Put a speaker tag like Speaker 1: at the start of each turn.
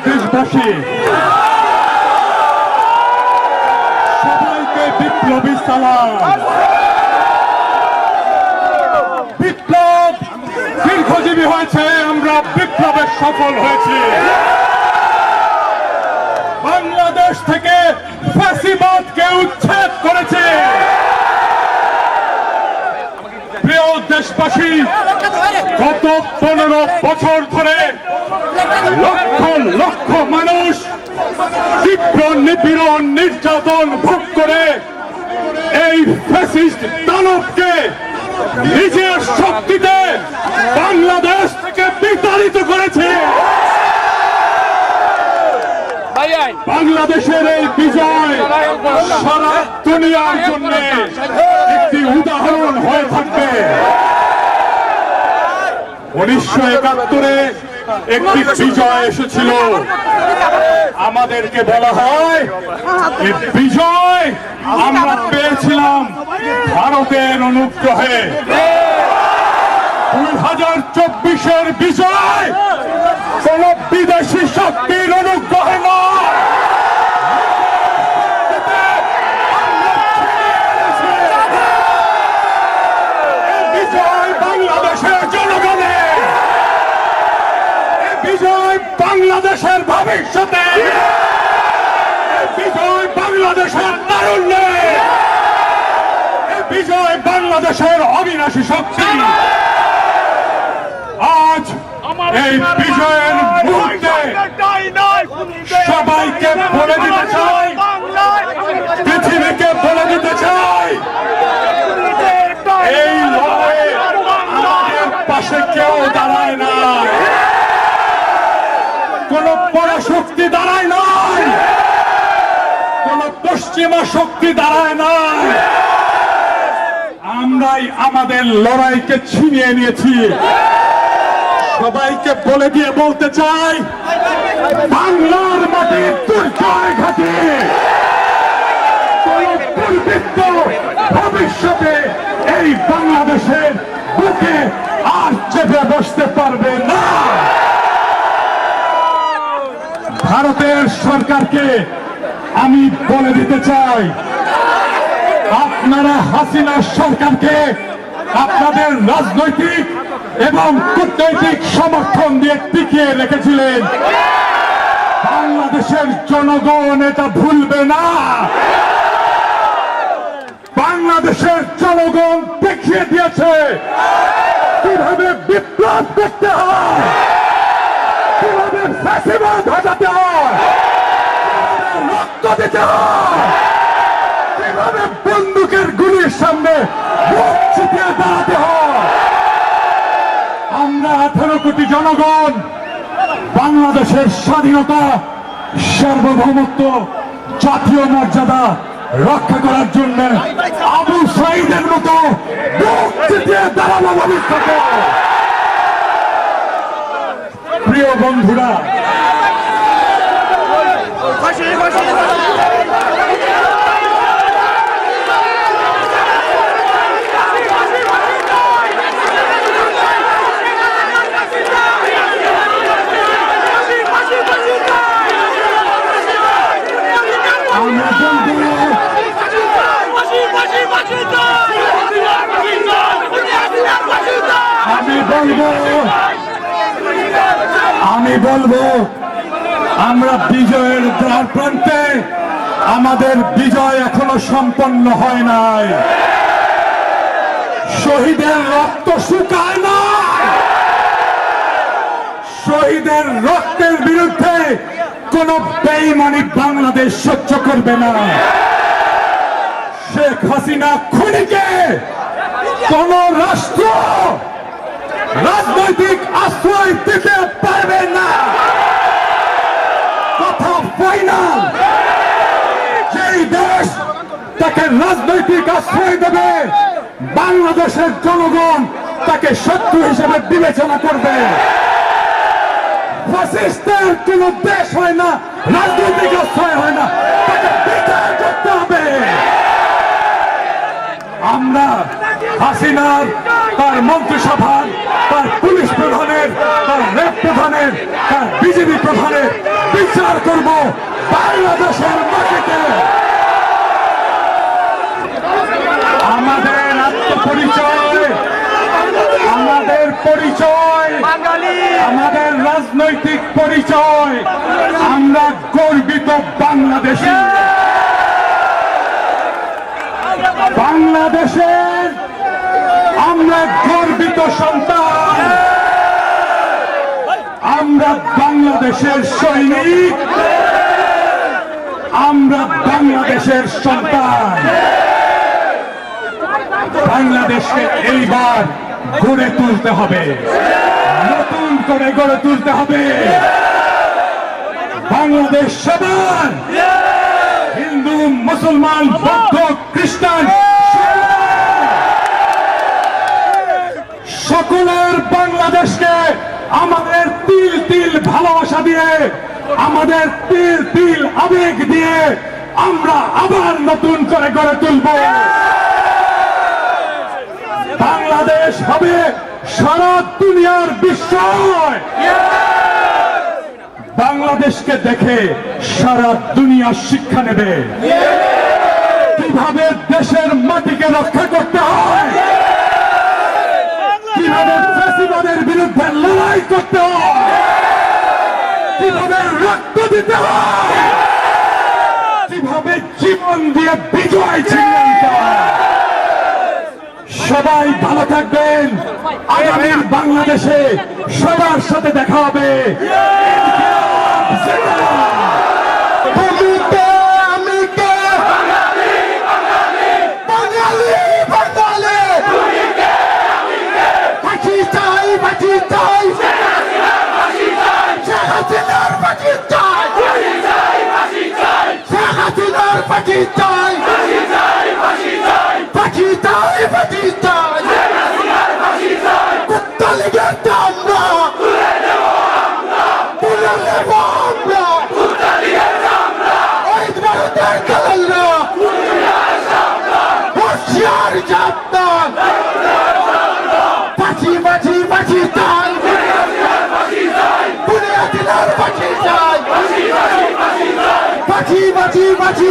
Speaker 1: দেশবাসী, সবাইকে বিপ্লবী সালাম। বিপ্লব দীর্ঘজীবী হয়েছে, আমরা বিপ্লবে সফল হয়েছি। বাংলাদেশ থেকে ফ্যাসিবাদকে উচ্ছেদ করেছে। প্রিয় দেশবাসী, গত 15 বছর ধরে লক্ষ লক্ষ মানুষ তীব্র নিপীড়ন নির্যাতন ভোগ করে এই ফ্যাসিস্ট দানবকে নিজের শক্তিতে বাংলাদেশ থেকে বিতাড়িত করেছে। বাংলাদেশের এই বিজয় সারা দুনিয়ার জন্য একটি উদাহরণ হয়ে থাকবে। 1971-এ একটি বিজয় এসেছিল, আমাদেরকে বলা হয় এই বিজয় আমরা পেয়েছিলাম ভারতের অনুগ্রহে। 2024-এর বিজয় কোন বিদেশি শক্তির অনুগ্রহে নয়। বিজয় বাংলাদেশের জনগণের, বিজয় বাংলাদেশের ভবিষ্যতে, বিজয় বাংলাদেশের তারুণ্যে, বিজয় বাংলাদেশের অবিনাশী শক্তি। আজ এই বিজয়ের মুহূর্তে সবাইকে বলে দিতে চাই, পৃথিবীকে বলে দিতে চাই, এই লড়াইয়ে আমাদের পাশে কেউ দাঁড়ায় না, কোন পরাশক্তি দাঁড়ায় নাই, কোন পশ্চিমা শক্তি দাঁড়ায় নাই। আমরাই আমাদের লড়াইকে ছিনিয়ে নিয়েছি। সবাইকে বলে দিয়ে বলতে চাই, বাংলার মাটির দুর্জয় ঘাটে ভবিষ্যতে এই বাংলাদেশের বুকে আর চেপে বসতে পারবে না। ভারতের সরকারকে আমি বলে দিতে চাই, আপনারা হাসিনা সরকারকে আপনাদের রাজনৈতিক এবং কূটনৈতিক সমর্থন দিয়ে টিকিয়ে রেখেছিলেন। বাংলাদেশের জনগণ এটা ভুলবে না। বাংলাদেশের জনগণ দেখিয়ে দিয়েছে কিভাবে বিপ্লব করতে হয়, কিভাবে ফ্যাসিবাদ হটাতে হয়, রক্ত দিতে হয়, কিভাবে বন্দুকের গুলির সামনে মুখ ছিটিয়ে দাঁড়াতে হয়। আমরা 18 কোটি জনগণ বাংলাদেশের স্বাধীনতা, সার্বভৌমত্ব, জাতীয় মর্যাদা রক্ষা করার জন্য আবু সাঈদের মতো মুখ ছিটিয়ে দাঁড়ানো ভবিষ্যতে। প্রিয় বন্ধুরা, আমি বলবো আমরা বিজয়ের দ্বার প্রান্তে, আমাদের বিজয় এখনো সম্পন্ন হয় নাই। শহীদের রক্ত শুকায় না, শহীদের রক্তের বিরুদ্ধে কোন বেঈমানি বাংলাদেশ সহ্য করবে না। শেখ হাসিনা খুনিকে কোন রাষ্ট্র রাজনৈতিক আশ্রয় দিতে পারবে না। কথা ফাইনাল। যেই দেশ তাকে রাজনৈতিক আশ্রয় দেবে, বাংলাদেশের জনগণ তাকে শত্রু হিসেবে বিবেচনা করবে। ফ্যাসিস্টের কোন দেশ হয় না, রাজনৈতিক আশ্রয় হয় না, তাকে বিচার করতে হবে। আমরা হাসিনার, তার মন্ত্রিসভার, তার পুলিশ প্রধানের, তার র্যাব প্রধানের, তার বিজেপি প্রধানের করব বাংলাদেশের মাটিতে। আমাদের আত্মপরিচয়, আমাদের পরিচয়, আমাদের রাজনৈতিক পরিচয়, আমরা গর্বিত বাংলাদেশী। বাংলাদেশের আমরা গর্বিত সন্তান, আমরা বাংলাদেশের সৈনিক, আমরা বাংলাদেশের সন্তান। বাংলাদেশকে এইবার গড়ে তুলতে হবে, নতুন করে গড়ে তুলতে হবে। বাংলাদেশ সবার, হিন্দু, মুসলমান, বৌদ্ধ, খ্রিস্টান সকলের বাংলাদেশকে আমাদের তিল তিল ভালোবাসা দিয়ে, আমাদের তিল তিল আবেগ দিয়ে আমরা আবার নতুন করে গড়ে তুলব। বাংলাদেশ হবে সারা দুনিয়ার বিস্ময়। বাংলাদেশকে দেখে সারা দুনিয়া শিক্ষা নেবে কিভাবে দেশের মাটিকে রক্ষা করতে হয়, কিভাবে ফ্যাসিবাদের বিরুদ্ধে লড়াই করতে হয়, কিভাবে রক্ত দিতে হয়, কিভাবে জীবন দিয়ে বিজয় ছিনিয়ে নিতে হয়। সবাই ভালো থাকবেন। আগামীর বাংলাদেশে সবার সাথে দেখা হবে।
Speaker 2: Bachi, bachi, bachi,